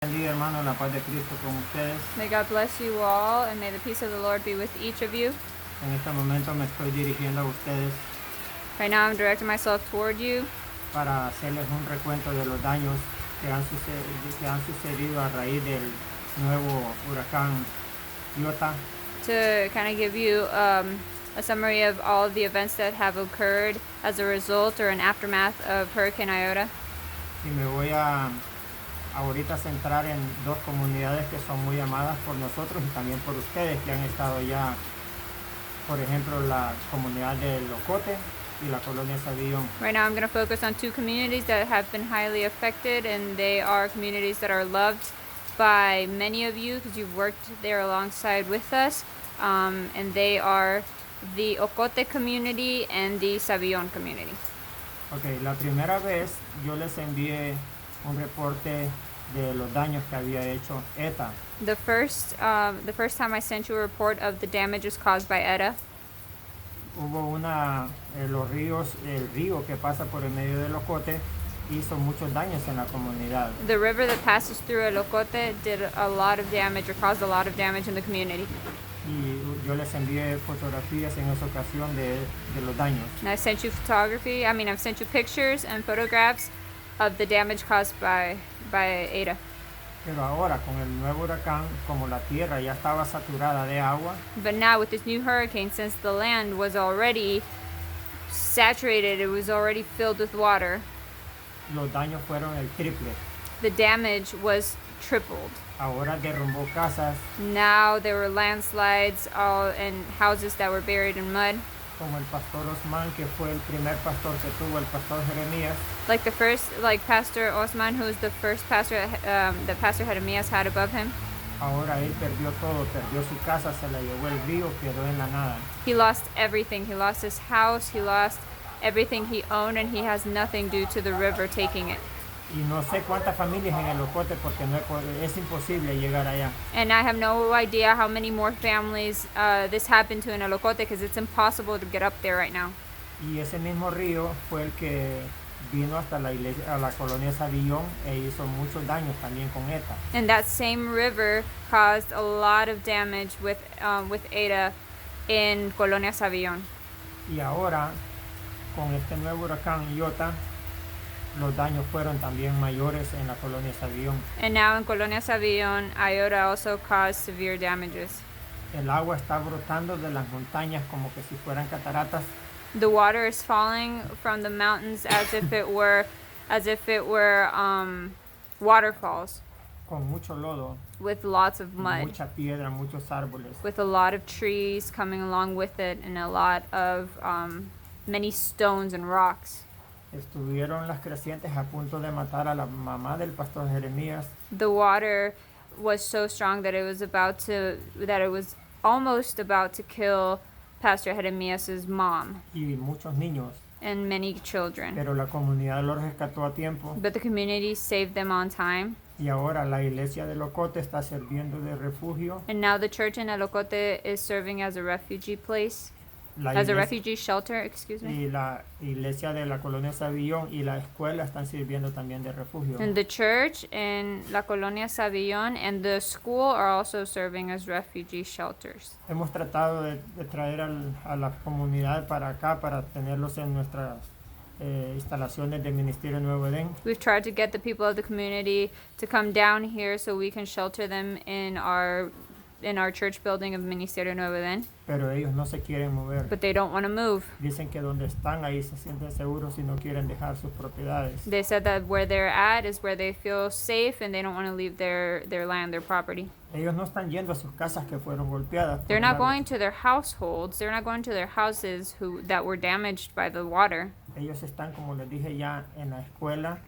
Bendiga, hermano, la paz de Cristo con ustedes. May God bless you all, and may the peace of the Lord be with each of you. En este momento me estoy dirigiendo a ustedes Right now I'm directing myself toward you para hacerles un recuento de los daños que han sucedido a raíz del nuevo huracán Iota. to kind of give you a summary of all of the events that have occurred as a result or an aftermath of Hurricane Iota. Y me voy a ahorita centrar en dos comunidades que son muy amadas por nosotros y también por ustedes que han estado ya, por ejemplo, la comunidad de Locote y la colonia Sabillón. Right now I'm going to focus on two communities that have been highly affected, and they are communities that are loved by many of you because you've worked there alongside with us, and they are the Ocote community and the Sabillon community. Ok, la primera vez yo les envié un reporte de los daños que había hecho ETA. The first time I sent you a report of the damages caused by ETA, Hubo los ríos, el río que pasa por el medio del Locote hizo muchos daños en la comunidad. the river that passes through El Ocote did a lot of damage or caused a lot of damage in the community. Y yo les envié fotografías en esa ocasión de los daños. And I sent you I've sent you pictures and photographs of the damage caused by ETA. Pero ahora con el nuevo huracán, como la tierra ya estaba saturada de agua, But now with this new hurricane, since the land was already saturated, it was already filled with water, los daños fueron el triple. the damage was tripled. Ahora derrumbó casas, Now there were landslides and houses that were buried in mud. como el pastor Osman, que fue el primer pastor que tuvo el pastor Jeremías. Like Pastor Osman, who was the first pastor that Pastor Jeremias had above him. Ahora él perdió todo, perdió su casa, se la llevó el río, quedó en la nada. He lost everything. He lost his house. He lost everything he owned, and he has nothing due to the river taking it. Y no sé cuántas familias en el Locote porque es imposible llegar allá. And I have no idea how many more families this happened to in El Ocote, because it's impossible to get up there right now. Y ese mismo río fue el que vino hasta la iglesia, a la colonia Sabillón e hizo muchos daños también con ETA. And that same river caused a lot of damage with ETA in Colonia Sabillon. Y ahora, con este nuevo huracán Iota, los daños fueron también mayores en la colonia Sabillón. And now in Colonia Sabillon, Iota also caused severe damages. El agua está brotando de las montañas como que si fueran cataratas. The water is falling from the mountains as if it were waterfalls, Con mucho lodo, with lots of mud, mucha piedra, muchos árboles. with a lot of trees coming along with it, and a lot of many stones and rocks. Estuvieron las crecientes a punto de matar a la mamá del pastor Jeremías. The water was so strong that it was almost about to kill Pastor Jeremias' mom Y muchos niños, and many children. pero la comunidad los rescató a tiempo But the community saved them on time. y ahora la iglesia de Locote está sirviendo de refugio. And now the church in El Ocote is serving as a refugee place, La as a iglesia- refugee shelter, excuse me. y la iglesia de la colonia Sabillón y la escuela están sirviendo también de refugio. And the church in La Colonia Sabillon and the school are also serving as refugee shelters. Hemos tratado de traer a la comunidad para acá para tenerlos en nuestras instalaciones del Ministerio Nuevo Edén, We've tried to get the people of the community to come down here so we can shelter them in our church building of Ministerio Nuevo Edén, pero ellos no se quieren mover. but they don't want to move. Dicen que donde están ahí se sienten seguros y no quieren dejar sus propiedades. They said that where they're at is where they feel safe, and they don't want to leave their land, their property. Ellos no están yendo a sus casas que fueron golpeadas. por They're el not agua. going to their households. They're not going to their houses that were damaged by the water. Ellos están, como les dije ya, en la escuela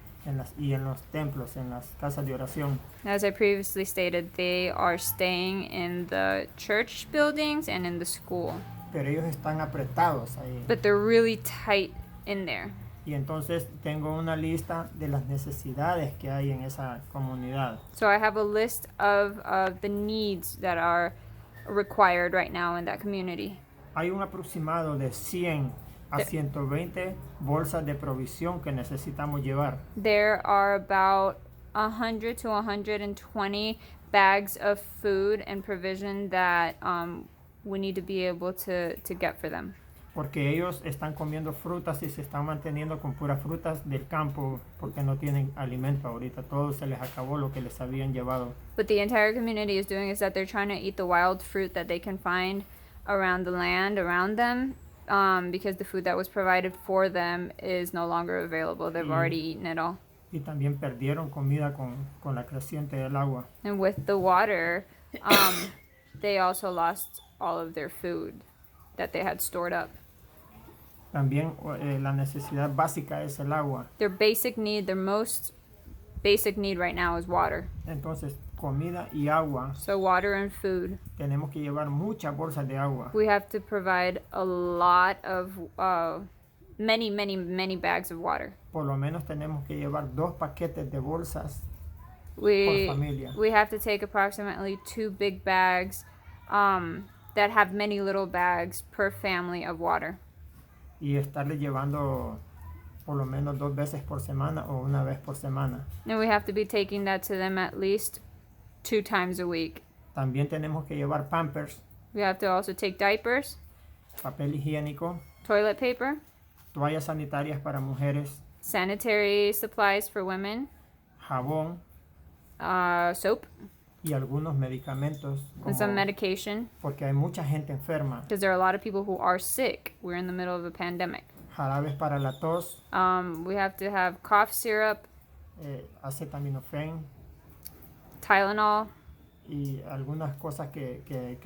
y en los templos, en las casas de oración. As I previously stated, they are staying in the church buildings and in the school. Pero ellos están apretados ahí. But they're really tight in there. Y entonces tengo una lista de las necesidades que hay en esa comunidad. So I have a list of the needs that are required right now in that community. Hay un aproximado de 100 a 120 bolsas de provisión que necesitamos llevar. There are about 100 to 120 bags of food and provision that we need to be able to get for them. Porque ellos están comiendo frutas y se están manteniendo con puras frutas del campo porque no tienen alimento ahorita. Todo se les acabó lo que les habían llevado. What the entire community is doing is that they're trying to eat the wild fruit that they can find around the land around them, because the food that was provided for them is no longer available. They've already eaten it all. Y también perdieron comida con la creciente del agua. And with the water, they also lost all of their food that they had stored up. También la necesidad básica es el agua. Their basic need, their most basic need right now is water. Entonces, comida y agua. So water and food. Tenemos que llevar muchas bolsas de agua. We have to provide a lot of many bags of water. Por lo menos tenemos que llevar 2 paquetes de bolsas por We familia. we have to take approximately 2 big bags that have many little bags per family of water. Y estarle llevando por lo menos 2 veces por semana o una vez por semana. And we have to be taking that to them at least 2 times a week. También tenemos que llevar pampers, We have to also take diapers, papel higiénico, toilet paper, toallas sanitarias para mujeres, sanitary supplies for women, jabón soap, y algunos medicamentos and some como- medication, porque hay mucha gente enferma. because there are a lot of people who are sick. We're in the middle of a pandemic. Jarabes para la tos, We have to have cough syrup, acetaminofén Tylenol, y algunas cosas que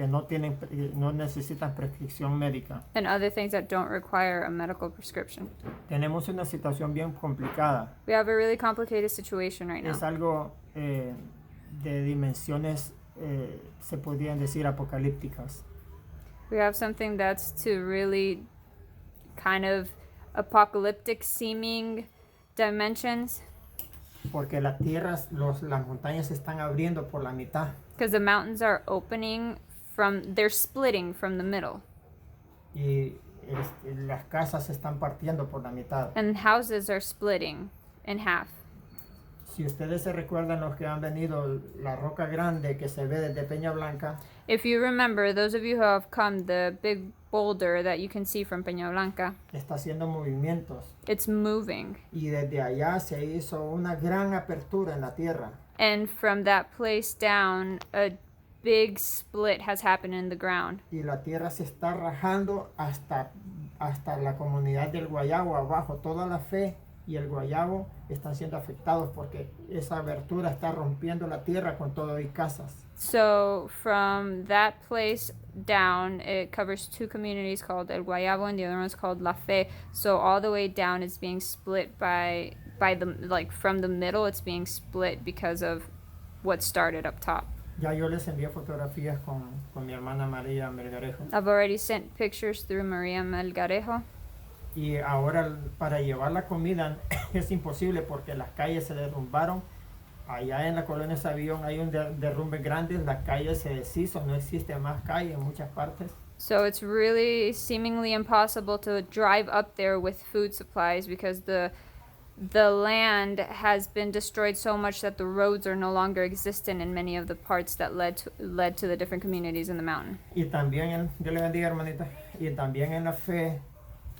no necesitan prescripción médica. and other things that don't require a medical prescription. Tenemos una situación bien complicada. We have a really complicated situation right Es now. algo de dimensiones, se podrían decir, apocalípticas. We have something that's to really kind of apocalyptic seeming dimensions, Porque las tierras, las montañas se están abriendo por la mitad. because the mountains are they're splitting from the middle, Y las casas se están partiendo por la mitad. and houses are splitting in half. Si ustedes se recuerdan los que han venido, la roca grande que se ve desde Peña Blanca, If you remember, those of you who have come, the big boulder that you can see from Peña Blanca, está haciendo movimientos. it's moving. Y desde allá se hizo una gran apertura en la tierra. And from that place down, a big split has happened in the ground. Y la tierra se está rajando hasta la comunidad del Guayabo abajo. Toda la fe y el Guayabo están siendo afectados porque esa abertura está rompiendo la tierra con todo y casas. So from that place down, it covers 2 communities called El Guayabo and the other one's called La Fe. So all the way down is being split by the from the middle. It's being split because of what started up top. Ya yo les envié fotografías con mi hermana María Melgarejo. I've already sent pictures through Maria Melgarejo. Y ahora para llevar la comida es imposible porque las calles se derrumbaron. Allá en la colonia Sabión hay un derrumbe grande, la calle se deshizo, no existe más calle en muchas partes. So it's really seemingly impossible to drive up there with food supplies because the land has been destroyed so much that the roads are no longer existent in many of the parts that led to the different communities in the mountain. Y también, Dios le bendiga hermanita, y también en la fe,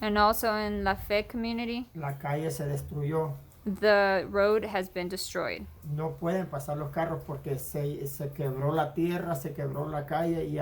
And also in La Fe community, la calle se destruyó. the road has been destroyed. No pueden pasar los carros porque se quebró la tierra, se quebró la calle y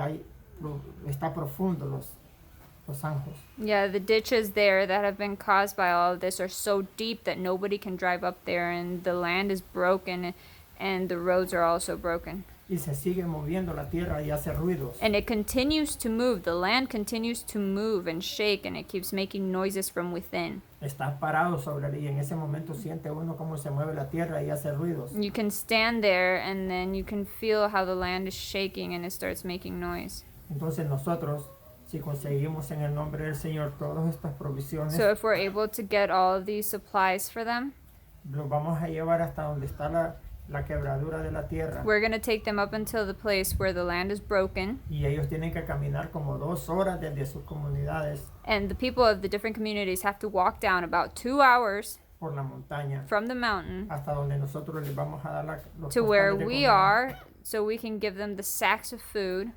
está profundo los zanjos. Yeah, the ditches there that have been caused by all of this are so deep that nobody can drive up there, and the land is broken and the roads are also broken. Y se sigue moviendo la tierra y hace ruidos. And it continues to move. The land continues to move and shake, and it keeps making noises from within. Está parado sobre él y en ese momento siente uno cómo se mueve la tierra y hace ruidos. You can stand there and then you can feel how the land is shaking and it starts making noise. Entonces nosotros, si conseguimos en el nombre del Señor todas estas provisiones, So if we're able to get all of these supplies for them, los vamos a llevar hasta donde está la quebradura de la tierra. we're going to take them up until the place where the land is broken, Y ellos tienen que caminar como 2 horas desde sus comunidades and the people of the different communities have to walk down about 2 hours por la montaña from the mountain hasta donde nosotros les vamos a dar los to where costales de we comida are, so we can give them the sacks of food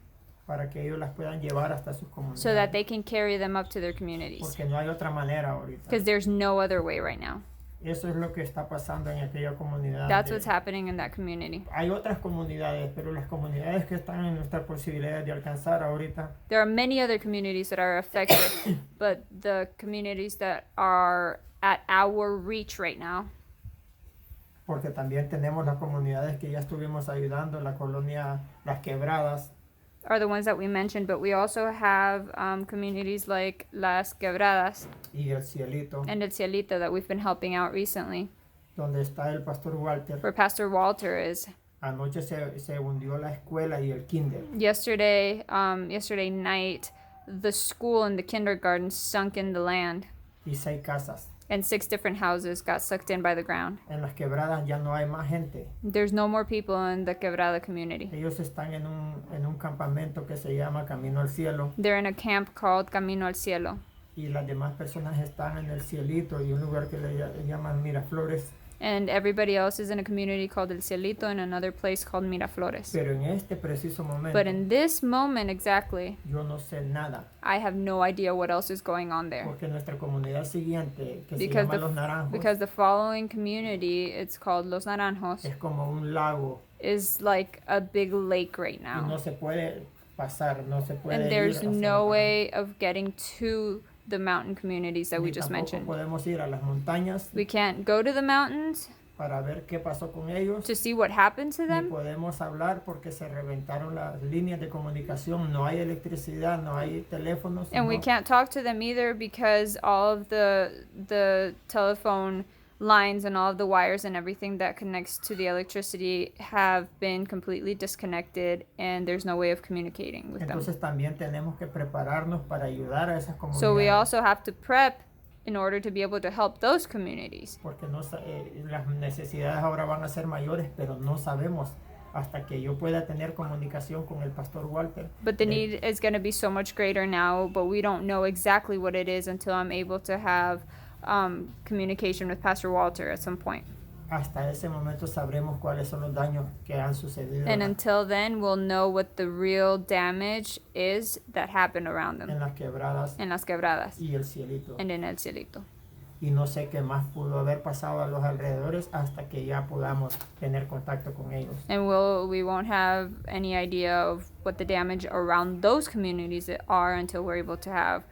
para que ellos las puedan llevar hasta sus so that comunidades. they can carry them up to their communities. Porque no hay otra manera ahorita. Because there's no other way right now. Eso es lo que está pasando en aquella comunidad. That's what's happening in that community. Hay otras comunidades, pero las comunidades que están en nuestra posibilidad de alcanzar ahorita There are many other communities that are affected, but the communities that are at our reach right now, porque también tenemos las comunidades que ya estuvimos ayudando, la colonia Las Quebradas, are the ones that we mentioned, but we also have communities like Las Quebradas y El Cielito, and El Cielito that we've been helping out recently, donde está el pastor Walter. where Pastor Walter is. Anoche se hundió la escuela y el kinder. Yesterday night, the school and the kindergarten sunk in the land, Y 6 casas. and 6 different houses got sucked in by the ground. En Las Quebradas ya no hay más gente. There's no more people in the Quebrada community. Ellos están en un campamento que se llama Camino al Cielo. They're in a camp called Camino al Cielo, Y las demás personas están en El Cielito y un lugar que le llaman Miraflores. and everybody else is in a community called El Cielito and another place called Miraflores. Pero en este preciso momento But in this moment exactly, yo no sé nada. I have no idea what else is going on there. Porque nuestra comunidad siguiente, que se Because llama Los Naranjos, because the following community, it's called Los Naranjos, es como un lago is like a big lake right y now. no se puede pasar, no se puede And ir there's hacia no los way of getting to the mountain communities that we Ni just tampoco mentioned. podemos ir a las montañas We can't go to the mountains para ver qué pasó con ellos. to see what happened to Ni them. podemos hablar porque se reventaron las líneas de comunicación, no hay electricidad, no hay teléfonos. And we no- can't talk to them either because all of the telephone lines and all of the wires and everything that connects to the electricity have been completely disconnected, and there's no way of communicating with them. Entonces también tenemos que prepararnos para ayudar a esas comunidades. So we also have to prep in order to be able to help those communities. Porque las necesidades ahora van a ser mayores, pero no sabemos hasta que yo pueda tener comunicación con el pastor Walter. But the de- need is going to be so much greater now, but we don't know exactly what it is until I'm able to have communication with Pastor Walter at some point. Hasta ese momento sabremos cuáles son los daños que han sucedido And until then, we'll know what the real damage is that happened around them en las quebradas in Las Quebradas y el Cielito. and in El Cielito. Y no sé qué más pudo haber pasado a los alrededores hasta que ya podamos tener contacto con ellos. And we won't have any idea of what the damage around those communities are until we're able to have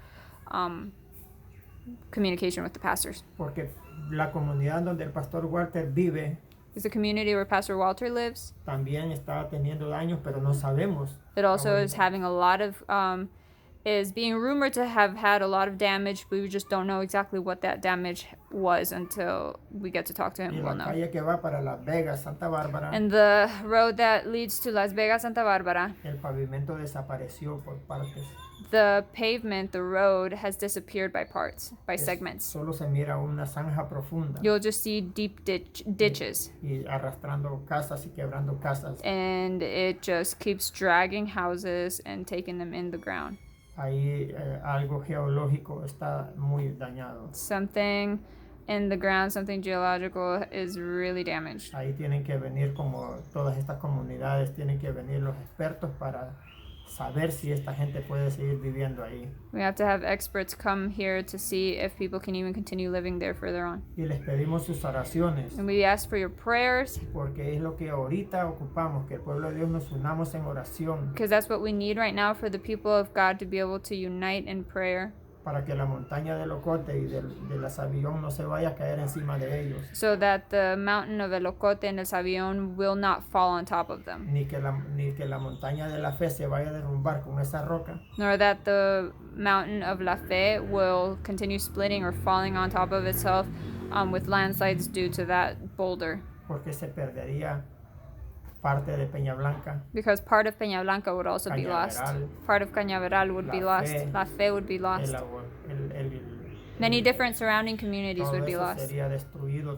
communication with the pastors. Porque la comunidad donde el pastor Walter vive It's a community where Pastor Walter lives. también está teniendo daños, pero no sabemos. It also is ahorita. having a lot of is being rumored to have had a lot of damage, but we just don't know exactly what that damage was until we get to talk to Y him. la We'll know. calle que va para Las Vegas, Santa Bárbara, And the road that leads to Las Vegas, Santa Barbara, el pavimento desapareció por partes. the pavement, the road has disappeared by parts, by segments. Solo se mira una zanja profunda You'll just see deep ditches, y arrastrando casas y quebrando casas. and it just keeps dragging houses and taking them in the ground. Ahí algo geológico está muy dañado. Something in the ground, something geological is really damaged. Ahí tienen que venir, como todas estas comunidades, tienen que venir los expertos para saber si esta gente puede seguir viviendo ahí. We have to have experts come here to see if people can even continue living there further on. Y les pedimos sus oraciones, And we ask for your prayers, porque es lo que ahorita ocupamos, que el pueblo de Dios nos unamos en oración because that's what we need right now for the people of God to be able to unite in prayer, para que la montaña del Ocote y de la Sabión no se vaya a caer encima de ellos, so that the mountain of El Ocote and El Sabión will not fall on top of them, ni que la montaña de la fe se vaya a derrumbar con esa roca, nor that the mountain of La Fe will continue splitting or falling on top of itself with landslides due to that boulder, porque se perdería parte de Peña Blanca, because part of Peña Blanca would also be lost. Cañaveral, Part of Cañaveral would be La lost. Fe, La Fe would be lost. Many different surrounding communities todo would be eso lost, sería destruido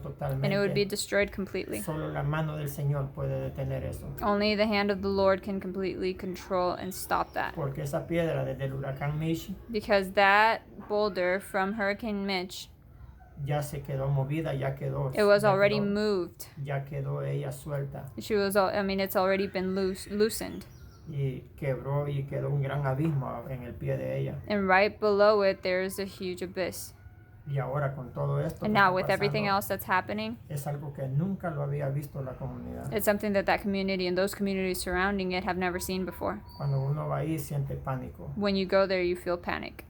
and it would be totalmente. destroyed completely. Solo la mano del Señor puede detener eso, Only the hand of the Lord can completely control and stop that. porque esa piedra desde el huracán Mitch Because that boulder from Hurricane Mitch ya se quedó movida, It was ya already quedó, moved. ya quedó ella suelta It's already been loosened. y quebró y quedó un gran abismo en el pie de ella. And right below it, there's a huge abyss. Y ahora con todo esto And que now está with everything pasando, else that's happening, es algo que nunca lo había visto la comunidad. it's something that community and those communities surrounding it have never seen before. Cuando uno va ahí siente pánico When you go there, you feel panic.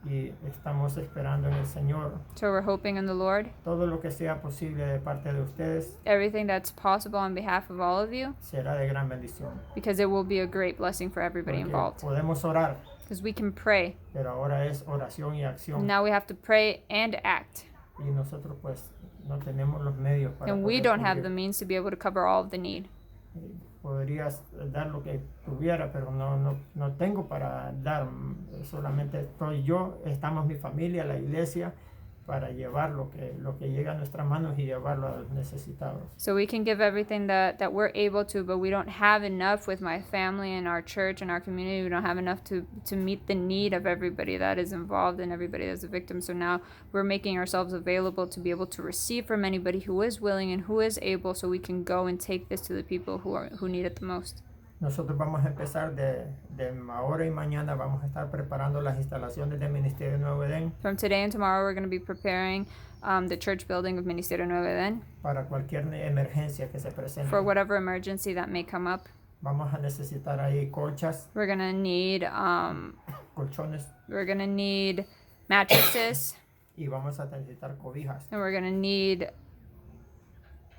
y estamos esperando en el Señor So we're hoping in the Lord. todo lo que sea posible de parte de ustedes Everything that's possible on behalf of all of you, será de gran bendición. because it will be a great blessing for everybody Porque involved. podemos orar, Because we can pray. pero ahora es oración y acción. Now we have to pray and act. Y nosotros pues no tenemos los medios para And we poder don't have cubrir. the means to be able to cover all of the need. Podrías dar lo que tuviera, pero no tengo para dar. Solamente estoy yo, estamos mi familia, la iglesia, para llevar lo que llega a nuestras manos y llevarlo a los necesitados. So we can give everything that we're able to, but we don't have enough with my family and our church and our community. We don't have enough to meet the need of everybody that is involved and everybody that's a victim. So now we're making ourselves available to be able to receive from anybody who is willing and who is able, so we can go and take this to the people who need it the most. Nosotros vamos a empezar de ahora y mañana, vamos a estar preparando las instalaciones del Ministerio Nuevo Edén From today and tomorrow, we're going to be preparing the church building of Ministerio Nuevo Edén para cualquier emergencia que se presente. for whatever emergency that may come up. Vamos a necesitar ahí colchas, We're going to need colchones mattresses, y vamos a necesitar cobijas and we're going to need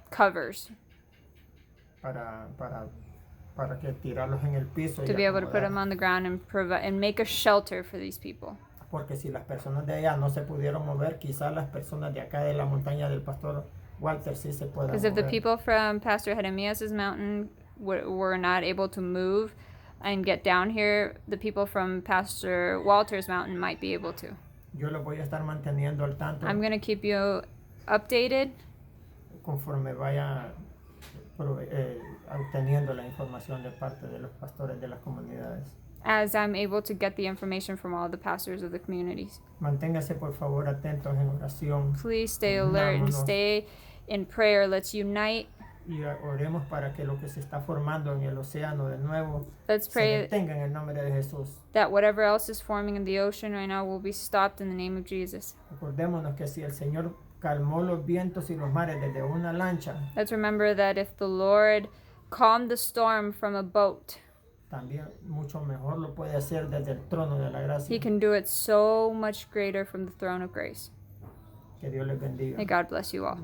covers para que tirarlos en el piso to y be able to put acomodar. them on the ground and provide and make a shelter for these people. Porque si las personas de allá no se pudieron mover, quizás las personas de acá de la montaña del pastor Walter sí se puedan Because if the mover. people from Pastor Jeremias's mountain were not able to move and get down here, the people from Pastor Walter's mountain might be able to. Yo los voy a estar manteniendo al tanto I'm going to keep you updated conforme vaya obteniendo la información de parte de los pastores de las comunidades. as I'm able to get the information from all the pastors of the communities. Manténgase por favor atentos en oración Please stay alert and Unámonos. stay in prayer. Let's unite. y oremos para que lo que se está formando en el océano de nuevo Let's se pray detenga en el nombre de Jesús. that whatever else is forming in the ocean right now will be stopped in the name of Jesus. Recordémonos que si el Señor calmó los vientos y los mares desde una lancha, Let's remember that if the Lord calmed the storm from a boat, también mucho mejor lo puede hacer desde el trono de la gracia. He can do it so much greater from the throne of grace. Que Dios les bendiga. May God bless you all.